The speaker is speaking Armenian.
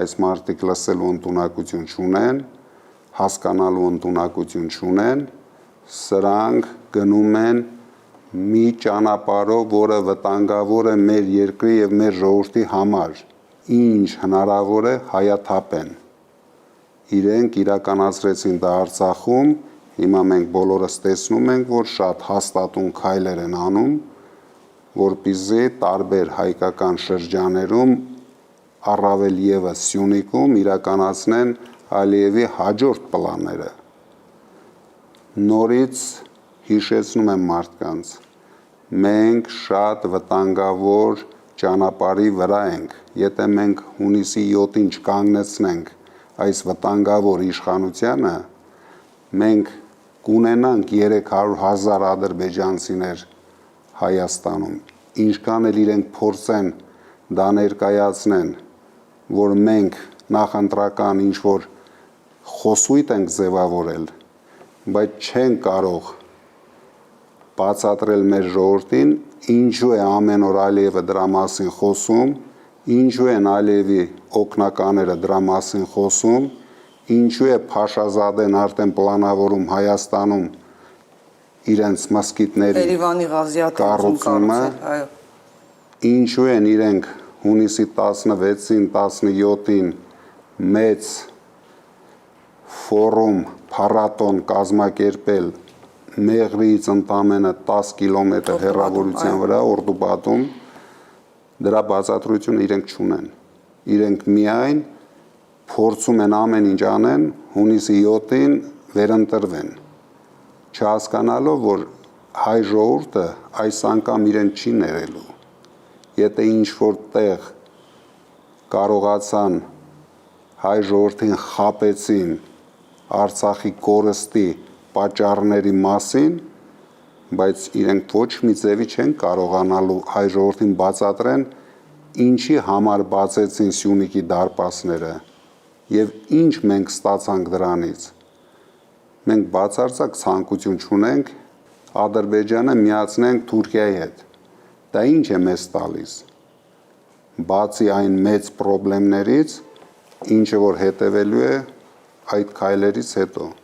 այս մարդիկ լսելու ընտունակություն չունեն, հասկանալու ընտունակություն չունեն, սրանք գնում են մի ճանապարհով, որը վտանգավոր է մեր երկրի եւ մեր ժողովրդի համար, ինչ հնարավոր է հայաթափեն։ Իրենք իրականացրեցին դա Արցախում, հիմա մենք բոլորս տեսնում ենք, որ շատ հաստատուն քայլեր են անում, որպեսզի տարբեր հայկական շրջաներում, առավել ևս Սյունիքում իրականացնեն Ալիևի հաջորդ պլանները։ Նորից հիշեցնում եմ մարդկանց, մենք շատ վտանգավոր ճանապարհի վրա ենք, եթե մենք հունիսի 7-ին չկանգնեցնենք այս վտանգավոր իշխանությանը, մենք կունենանք 300,000 ադրբեջանցիներ Հայաստանում, ինչքան էլ իրենք փորձեն դա ներկայացնեն, որ մենք նախընտրական ինչ-որ խոսույթ ենք ձևավորել, բայց չեն կարող բացատրել մեր ժողովրդին, ինչու է ամեն օր Ալիևը դրա մասին խոսում, ինչու են Ալիևի օգնականները դրա մասին խոսում, ինչու է Փաշազադեն արդեն պլանավորում Հայաստանում իրենց մսկիթների կառուցումը, ինչու են իրենք հունիսի 16-ին, 17-ին մեծ ֆորում, փառատոն կազմակերպել Մեղրիից ընդամենը 10 կիլոմետր հեռավորության վրա Օրդուբադում, դրա բացատրությունը իրենք չունեն։ Իրենք միայն փորձում են ամեն ինչ անեն, հունիսի 7-ին վերընտրվեն, չհասկանալով, որ հայ ժողովուրդը այս անգամ իրեն չի ներելու։ Եթե ինչ-որ տեղ կարողացան հայ ժողովրդին խաբեցին Արցախի կորստի պատճառների մասին, բայց իրենք ոչ մի ձևի չեն կարողանալու հայ ժողովրդին բացատրեն, ինչի համար բացեցին Սյունիքի դարպասները եւ ինչ մենք ստացանք դրանից։ Մենք բացարձակ ցանկություն չունենք Ադրբեջանը միացնենք Թուրքիայի հետ։ Դա ինչ է մեզ տալիս։ Բացի այն մեծ խնդիրներից, ինչը որ հետևելու է այդ քայլերից հետո։